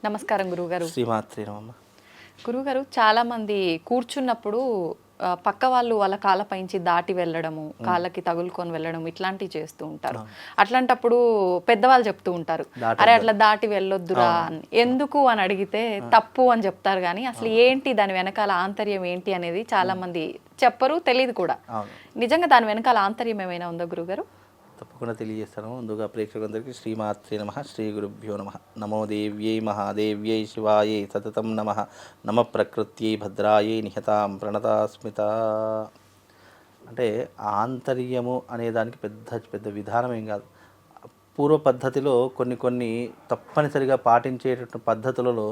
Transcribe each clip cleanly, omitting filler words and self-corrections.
నమస్కారం గురువుగారు. శ్రీమాత్రే నమః. గురువుగారు, చాలామంది కూర్చున్నప్పుడు పక్క వాళ్ళు వాళ్ళ కాళ్ళపైంచి దాటి వెళ్ళడము, కాళ్ళకి తగులుకొని వెళ్ళడం ఇట్లాంటివి చేస్తూ ఉంటారు. అట్లాంటప్పుడు పెద్దవాళ్ళు చెప్తూ ఉంటారు, అరే అట్లా దాటి వెళ్ళొద్దురా అని. ఎందుకు అని అడిగితే తప్పు అని చెప్తారు. కానీ అసలు ఏంటి దాని వెనకాల ఆంతర్యం ఏంటి అనేది చాలా మంది చెప్పరు, తెలియదు కూడా. నిజంగా దాని వెనకాల ఆంతర్యం ఏమైనా ఉందా గురువుగారు? తప్పకుండా తెలియజేస్తాను. ముందుగా ప్రేక్షకులందరికీ శ్రీమాత్రే నమః, శ్రీ గురుభ్యో నమః. నమో దేవ్యై మహాదేవ్యై శివాయై సతతం నమః. నమ ప్రకృత్యై భద్రాయై నిహతాం ప్రణతాస్మిత. అంటే ఆంతర్యము అనే దానికి పెద్ద విధానం ఏం కాదు. పూర్వ పద్ధతిలో కొన్ని తప్పనిసరిగా పాటించేటటువంటి పద్ధతులలో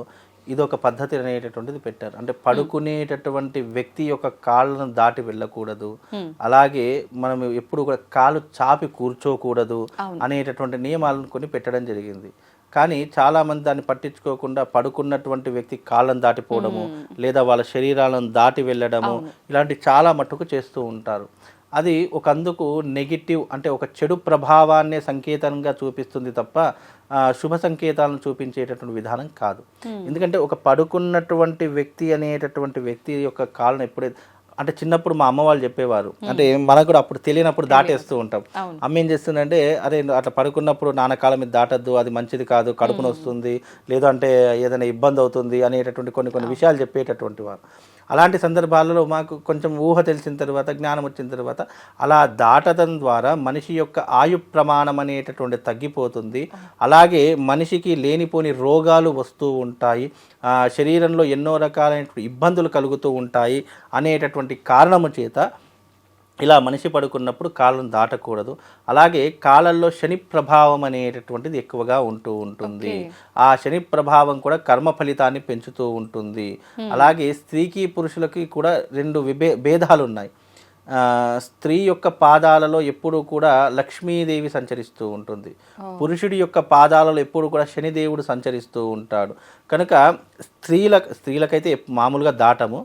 ఇదొక పద్ధతి అనేటటువంటిది పెట్టారు. అంటే పడుకునేటటువంటి వ్యక్తి యొక్క కాళ్ళను దాటి వెళ్ళకూడదు, అలాగే మనం ఎప్పుడు కూడా కాలు చాపి కూర్చోకూడదు అనేటటువంటి నియమాలను కొన్ని పెట్టడం జరిగింది. కానీ చాలామంది దాన్ని పట్టించుకోకుండా పడుకున్నటువంటి వ్యక్తి కాళ్ళను దాటిపోవడము, లేదా వాళ్ళ శరీరాలను దాటి వెళ్ళడము, ఇలాంటి చాలా మట్టుకు చేస్తూ ఉంటారు. అది ఒక అందుకు నెగిటివ్, అంటే ఒక చెడు ప్రభావాన్నే సంకేతంగా చూపిస్తుంది తప్ప శుభ సంకేతాలను చూపించేటటువంటి విధానం కాదు. ఎందుకంటే ఒక పడుకున్నటువంటి వ్యక్తి అనేటటువంటి వ్యక్తి యొక్క కాళ్ళను ఎప్పుడైతే, అంటే చిన్నప్పుడు మా అమ్మ వాళ్ళు చెప్పేవారు, అంటే మనకు కూడా అప్పుడు తెలియనప్పుడు దాటేస్తూ ఉంటాం. అమ్మ ఏం చేస్తుందంటే, అరే అట్లా పడుకున్నప్పుడు నాన్న కాళ్ళ మీద దాటద్దు, అది మంచిది కాదు, కడుపున వస్తుంది, లేదంటే ఏదైనా ఇబ్బంది అవుతుంది అనేటటువంటి కొన్ని విషయాలు చెప్పేటటువంటి వారు. అలాంటి సందర్భాలలో మాకు కొంచెం ఊహ తెలిసిన తర్వాత, జ్ఞానం వచ్చిన తర్వాత అలా దాటడం ద్వారా మనిషి యొక్క ఆయు ప్రమాణం అనేటటువంటి తగ్గిపోతుంది. అలాగే మనిషికి లేనిపోని రోగాలు వస్తూ ఉంటాయి, శరీరంలో ఎన్నో రకాలైనటువంటి ఇబ్బందులు కలుగుతూ ఉంటాయి అనేటటువంటి కారణము చేత ఇలా మనిషి పడుకున్నప్పుడు కాళ్ళను దాటకూడదు. అలాగే కాళ్ళల్లో శని ప్రభావం అనేటటువంటిది ఎక్కువగా ఉంటూ ఉంటుంది. ఆ శని ప్రభావం కూడా కర్మ ఫలితాన్ని పెంచుతూ ఉంటుంది. అలాగే స్త్రీకి పురుషులకి కూడా రెండు భేదాలు ఉన్నాయి. స్త్రీ యొక్క పాదాలలో ఎప్పుడు కూడా లక్ష్మీదేవి సంచరిస్తూ ఉంటుంది, పురుషుడి యొక్క పాదాలలో ఎప్పుడు కూడా శనిదేవుడు సంచరిస్తూ ఉంటాడు. కనుక స్త్రీలకైతే మామూలుగా దాటము,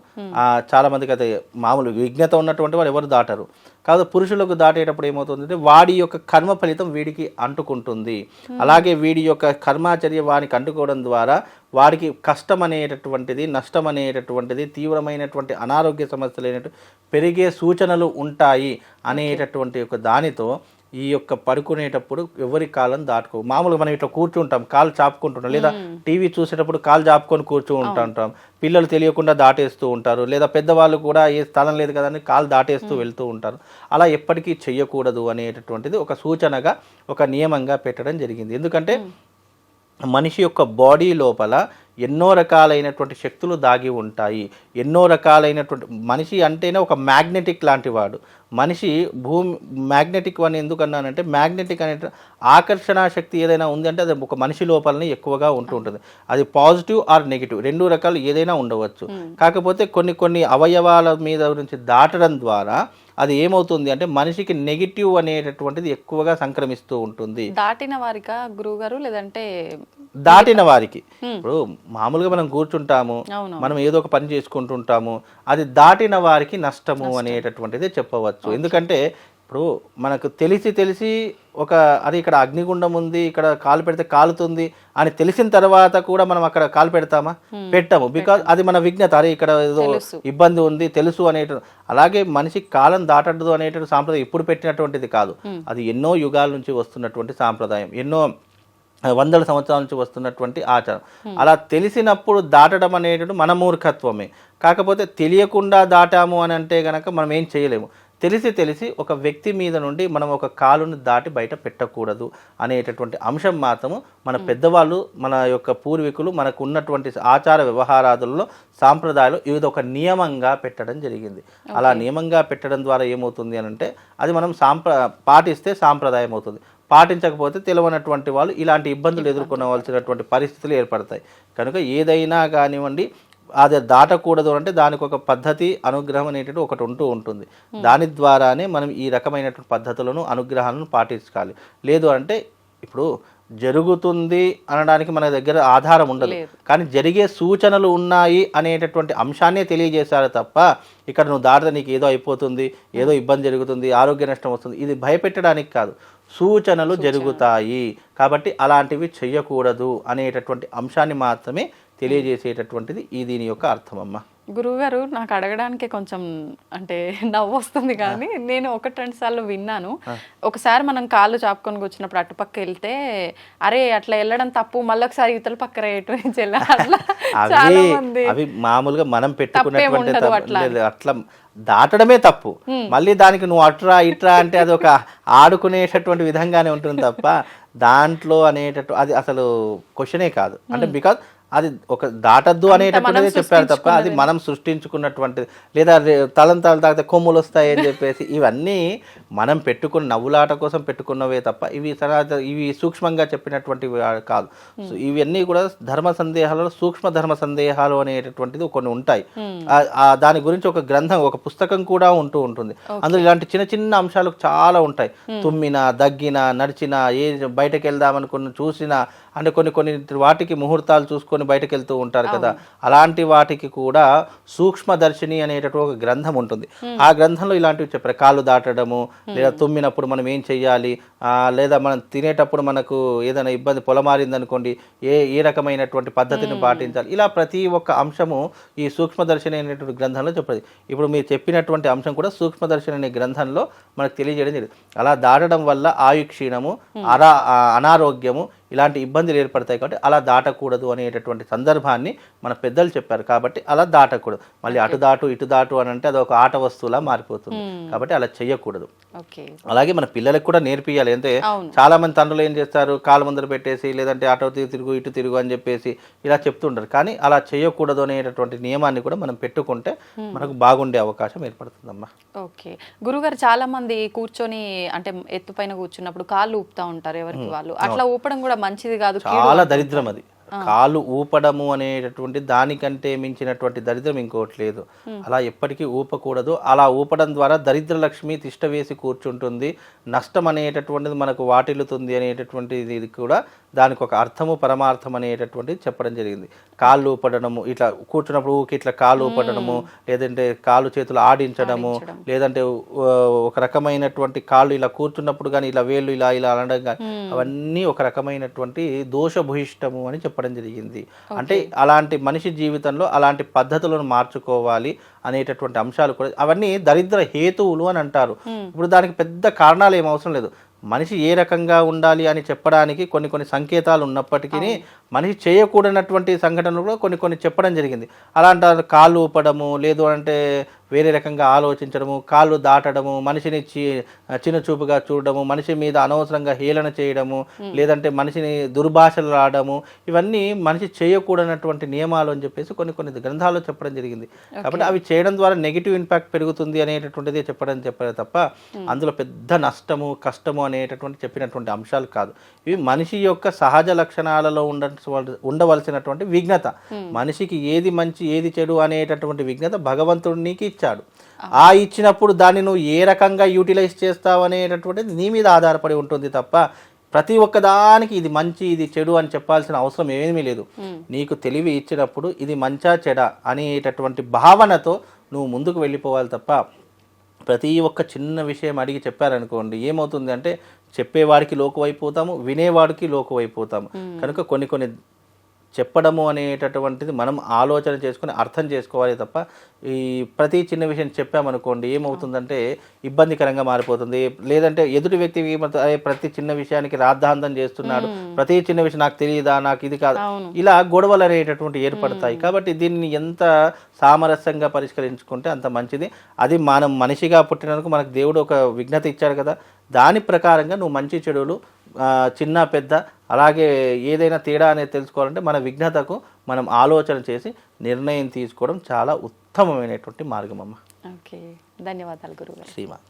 చాలా మందికి అయితే మామూలు విజ్ఞత ఉన్నటువంటి వారు ఎవరు దాటరు. కాదు పురుషులకు దాటేటప్పుడు ఏమవుతుందంటే వాడి యొక్క కర్మ ఫలితం వీడికి అంటుకుంటుంది. అలాగే వీడి యొక్క కర్మాచర్య వానికి అంటుకోవడం ద్వారా వాడికి కష్టం అనేటటువంటిది, నష్టం అనేటటువంటిది, తీవ్రమైనటువంటి అనారోగ్య సమస్యలు అనేటువంటి పెరిగే సూచనలు ఉంటాయి అనేటటువంటి ఒక దానితో ఈ యొక్క పడుకునేటప్పుడు ఎవరి కాళ్ళను దాటుకో. మామూలుగా మనం ఇట్లా కూర్చుంటాం, కాళ్ళు చాపుకుంటుంటాం, లేదా టీవీ చూసేటప్పుడు కాళ్ళు చాపుకొని కూర్చుంటుంటాం. పిల్లలు తెలియకుండా దాటేస్తూ ఉంటారు, లేదా పెద్దవాళ్ళు కూడా ఏ స్థలం లేదు కదా అని కాళ్ళు దాటేస్తూ వెళ్తూ ఉంటారు. అలా ఎప్పటికీ చెయ్యకూడదు అనేటటువంటిది ఒక సూచనగా, ఒక నియమంగా పెట్టడం జరిగింది. ఎందుకంటే మనిషి యొక్క బాడీ లోపల ఎన్నో రకాలైనటువంటి శక్తులు దాగి ఉంటాయి. ఎన్నో రకాలైనటువంటి, మనిషి అంటేనే ఒక మ్యాగ్నెటిక్ లాంటి వాడు. మనిషి మ్యాగ్నెటిక్ అని ఎందుకు అన్నానంటే, మ్యాగ్నెటిక్ అనే ఆకర్షణ శక్తి ఏదైనా ఉంది అంటే అది ఒక మనిషి లోపలనే ఎక్కువగా ఉంటూ ఉంటుంది. అది పాజిటివ్ ఆర్ నెగిటివ్ రెండు రకాలు ఏదైనా ఉండవచ్చు. కాకపోతే కొన్ని అవయవాల మీద నుంచి దాటడం ద్వారా అది ఏమవుతుంది అంటే మనిషికి నెగిటివ్ అనేటటువంటిది ఎక్కువగా సంక్రమిస్తూ ఉంటుంది. దాటిన వారికా గురువుగారు, లేదంటే దాటిన వారికి? ఇప్పుడు మామూలుగా మనం కూర్చుంటాము, మనం ఏదో ఒక పని చేసుకుంటుంటాము, అది దాటిన వారికి నష్టము అనేటటువంటిది చెప్పవచ్చు. ఎందుకంటే ఇప్పుడు మనకు తెలిసి అది ఇక్కడ అగ్నిగుండం ఉంది, ఇక్కడ కాలు పెడితే కాలుతుంది అని తెలిసిన తర్వాత కూడా మనం అక్కడ కాలు పెడతామా? పెట్టాము. బికాజ్ అది మన విజ్ఞత, అరే ఇక్కడ ఏదో ఇబ్బంది ఉంది తెలుసు అనేట. అలాగే మనిషి కాలం దాటదు అనేటువంటి సాంప్రదాయం ఇప్పుడు పెట్టినటువంటిది కాదు. అది ఎన్నో యుగాల నుంచి వస్తున్నటువంటి సాంప్రదాయం, ఎన్నో వందల సంవత్సరాల నుంచి వస్తున్నటువంటి ఆచారం. అలా తెలిసినప్పుడు దాటడం అనేటువంటి మన మూర్ఖత్వమే. కాకపోతే తెలియకుండా దాటాము అని అంటే గనక మనం ఏం చేయలేము. తెలిసి ఒక వ్యక్తి మీద నుండి మనం ఒక కాలుని దాటి బయట పెట్టకూడదు అనేటటువంటి అంశం మాత్రము మన పెద్దవాళ్ళు, మన యొక్క పూర్వీకులు మనకు ఉన్నటువంటి ఆచార వ్యవహారాదుల్లో, సాంప్రదాయాలు ఇది ఒక నియమంగా పెట్టడం జరిగింది. అలా నియమంగా పెట్టడం ద్వారా ఏమవుతుంది అని అంటే అది మనం పాటిస్తే సాంప్రదాయం అవుతుంది. పాటించకపోతే తెలియనటువంటి వాళ్ళు ఇలాంటి ఇబ్బందులు ఎదుర్కొనవలసినటువంటి పరిస్థితులు ఏర్పడతాయి. కనుక ఏదైనా కానివ్వండి అది దాటకూడదు అంటే దానికి ఒక పద్ధతి, అనుగ్రహం అనేటువంటి ఒకటి ఉంటుంది. దాని ద్వారానే మనం ఈ రకమైనటువంటి పద్ధతులను, అనుగ్రహాలను పాటించాలి. లేదు అంటే ఇప్పుడు జరుగుతుంది అనడానికి మన దగ్గర ఆధారం ఉండదు, కానీ జరిగే సూచనలు ఉన్నాయి అనేటటువంటి అంశాన్నే తెలియజేశారు తప్ప ఇక్కడ నువ్వు దాటితే నీకు ఏదో అయిపోతుంది, ఏదో ఇబ్బంది జరుగుతుంది, ఆరోగ్య నష్టం వస్తుంది, ఇది భయపెట్టడానికి కాదు. సూచనలు జరుగుతాయి. కాబట్టి అలాంటివి చెయ్యకూడదు అనేటటువంటి అంశాన్ని మాత్రమే తెలియజేసేటటువంటిది ఈ దీని యొక్క అర్థం అమ్మ. గురువుగారు నాకు అడగడానికి కొంచెం అంటే నవ్వు వస్తుంది కానీ నేను 1-2 సార్లు విన్నాను. ఒకసారి మనం కాళ్ళు చాపుకొని వచ్చినప్పుడు అటుపక్క వెళ్తే అరే అట్లా వెళ్ళడం తప్పు, మళ్ళీ ఒకసారి ఇతల పక్క రేటు అవి మామూలుగా మనం పెట్టుకున్నటువంటి అట్లా దాటడమే తప్పు. మళ్ళీ దానికి నువ్వు అట్రా ఇట్రా అంటే అది ఒక ఆడుకునేటటువంటి విధంగానే ఉంటుంది తప్ప దాంట్లో అనేటట్టు అది అసలు క్వశ్చనే కాదు. అంటే బికాజ్ అది ఒక దాటద్దు అనేటటువంటిదే చెప్పారు తప్ప అది మనం సృష్టించుకున్నటువంటిది. లేదా తలంతాలు తాగితే కొమ్ములు వస్తాయి అని చెప్పేసి ఇవన్నీ మనం పెట్టుకున్న నవ్వులాట కోసం పెట్టుకున్నవే తప్ప ఇవి సూక్ష్మంగా చెప్పినటువంటివి కాదు. ఇవన్నీ కూడా ధర్మ సందేహాలలో సూక్ష్మ ధర్మ సందేహాలు అనేటటువంటిది కొన్ని ఉంటాయి. దాని గురించి ఒక గ్రంథం, ఒక పుస్తకం కూడా ఉంటుంది. అందులో ఇలాంటి చిన్న చిన్న అంశాలు చాలా ఉంటాయి. తుమ్మినా, దగ్గినా, నడిచినా, బయటకు వెళ్దామనుకున్న చూసినా, అంటే కొన్ని వాటికి ముహూర్తాలు చూసుకొని బయటకు వెళ్తూ ఉంటారు కదా, అలాంటి వాటికి కూడా సూక్ష్మదర్శిని అనేటటువంటి ఒక గ్రంథం ఉంటుంది. ఆ గ్రంథంలో ఇలాంటివి చెప్పారు. కాళ్ళు దాటడము, లేదా తుమ్మినప్పుడు మనం ఏం చెయ్యాలి, లేదా మనం తినేటప్పుడు మనకు ఏదైనా ఇబ్బంది పొలమారిందనుకోండి ఏ రకమైనటువంటి పద్ధతిని పాటించాలి, ఇలా ప్రతి ఒక్క అంశము ఈ సూక్ష్మదర్శిని అనేటువంటి గ్రంథంలో చెప్పేది. ఇప్పుడు మీరు చెప్పినటువంటి అంశం కూడా సూక్ష్మదర్శిని అనే గ్రంథంలో మనకు తెలియజేయడం జరిగింది. అలా దాటడం వల్ల ఆయుక్షీణము, అనారోగ్యము, ఇలాంటి ఇబ్బందులు ఏర్పడతాయి. కాబట్టి అలా దాటకూడదు అనేటటువంటి సందర్భాన్ని మన పెద్దలు చెప్పారు. కాబట్టి అలా దాటకూడదు. మళ్ళీ అటు దాటు ఇటు దాటు అని అంటే అది ఒక ఆట వస్తువులా మారిపోతుంది. కాబట్టి అలా చెయ్యకూడదు. అలాగే మన పిల్లలకు కూడా నేర్పియాలి. అంటే చాలా మంది తండ్రులు ఏం చేస్తారు, కాలు ముందర పెట్టేసి లేదంటే అటు తిరుగు ఇటు తిరుగు అని చెప్పేసి ఇలా చెప్తుంటారు. కానీ అలా చేయకూడదు అనేటటువంటి నియమాన్ని కూడా మనం పెట్టుకుంటే మనకు బాగుండే అవకాశం ఏర్పడుతుందమ్మా. ఓకే గురుగారు, చాలా మంది కూర్చొని అంటే ఎత్తుపైన కూర్చున్నప్పుడు కాళ్ళు ఊపుతా ఉంటారు ఎవరికి వాళ్ళు. అట్లా ఊపడం కూడా మంచిది కాదు, చాలా దరిద్రం అది. కాలు ఊపడము అనేటటువంటి దానికంటే మించినటువంటి దరిద్రం ఇంకోటి లేదు. అలా ఎప్పటికీ ఊపకూడదు. అలా ఊపడం ద్వారా దరిద్ర లక్ష్మి తిష్ట వేసి కూర్చుంటుంది, నష్టం అనేటటువంటిది మనకు వాటిల్లుతుంది అనేటటువంటిది ఇది కూడా దానికి ఒక అర్థము పరమార్థం అనేటటువంటిది చెప్పడం జరిగింది. కాళ్ళు ఊపడము, ఇట్లా కూర్చున్నప్పుడు ఇట్లా కాళ్ళు ఊపడము, లేదంటే కాళ్ళు చేతులు ఆడించడము, లేదంటే ఒక రకమైనటువంటి కాళ్ళు ఇలా కూర్చున్నప్పుడు కానీ ఇలా వేళ్ళు ఇలా ఇలా అనడం కానీ అవన్నీ ఒక రకమైనటువంటి దోషభూయిష్టము అని చెప్పడం జరిగింది. అంటే అలాంటి మనిషి జీవితంలో అలాంటి పద్ధతులను మార్చుకోవాలి అనేటటువంటి అంశాలు కూడా అవన్నీ దరిద్ర హేతువులు అని అంటారు. ఇప్పుడు దానికి పెద్ద కారణాలు ఏం అవసరం లేదు. మనిషి ఏ రకంగా ఉండాలి అని చెప్పడానికి కొన్ని సంకేతాలు ఉన్నప్పటికీ మనిషి చేయకూడనటువంటి సంఘటనలు కూడా కొన్ని చెప్పడం జరిగింది. అలాంటి కాళ్ళు ఊపడము, లేదు అంటే వేరే రకంగా ఆలోచించడము, కాళ్ళు దాటడము, మనిషిని చిన్న చూపుగా చూడడము, మనిషి మీద అనవసరంగా హేళన చేయడము, లేదంటే మనిషిని దుర్భాషలు ఆడము, ఇవన్నీ మనిషి చేయకూడనటువంటి నియమాలు అని చెప్పేసి కొన్ని గ్రంథాల్లో చెప్పడం జరిగింది. కాబట్టి అవి చేయడం ద్వారా నెగిటివ్ ఇంపాక్ట్ పెరుగుతుంది అనేటటువంటిది చెప్పారు తప్ప అందులో పెద్ద నష్టము కష్టము అనేటటువంటి చెప్పినటువంటి అంశాలు కాదు. ఇవి మనిషి యొక్క సహజ లక్షణాలలో ఉండవలసినటువంటి విఘ్నత. మనిషికి ఏది మంచి ఏది చెడు అనేటటువంటి విఘ్నత భగవంతుడికి ఇచ్చాడు. ఆ ఇచ్చినప్పుడు దాన్ని నువ్వు ఏ రకంగా యూటిలైజ్ చేస్తావు అనేటటువంటిది నీ మీద ఆధారపడి ఉంటుంది తప్ప ప్రతి ఒక్కదానికి ఇది మంచి ఇది చెడు అని చెప్పాల్సిన అవసరం ఏమీ లేదు. నీకు తెలివి ఇచ్చినప్పుడు ఇది మంచా చెడా అనేటటువంటి భావనతో నువ్వు ముందుకు వెళ్ళిపోవాలి తప్ప ప్రతి ఒక్క చిన్న విషయం అడిగి చెప్పారనుకోండి ఏమవుతుంది అంటే చెప్పేవాడికి లోకువైపోతాము, వినేవాడికి లోకువైపోతాము. కనుక కొన్ని చెప్పడము అనేటటువంటిది మనం ఆలోచన చేసుకుని అర్థం చేసుకోవాలి తప్ప ఈ ప్రతి చిన్న విషయం చెప్పామనుకోండి ఏమవుతుందంటే ఇబ్బందికరంగా మారిపోతుంది. లేదంటే ఎదుటి వ్యక్తి ప్రతి చిన్న విషయానికి రాద్ధాంతం చేస్తున్నాడు, ప్రతి చిన్న విషయం నాకు తెలియదా, నాకు ఇది కాదు, ఇలా గొడవలు అనేటటువంటి ఏర్పడతాయి. కాబట్టి దీన్ని ఎంత సామరస్యంగా పరిష్కరించుకుంటే అంత మంచిది. అది మనం మనిషిగా పుట్టినందుకు మనకు దేవుడు ఒక విఘ్నత ఇచ్చాడు కదా, దాని ప్రకారంగా నువ్వు మంచి చెడులు చిన్న పెద్ద అలాగే ఏదైనా తేడా అనేది తెలుసుకోవాలంటే మన విఘ్నతకు మనం ఆలోచన చేసి నిర్ణయం తీసుకోవడం చాలా ఉత్తమమైనటువంటి మార్గం అమ్మ. ఓకే, ధన్యవాదాలు గురుగారు. శ్రీమాన్.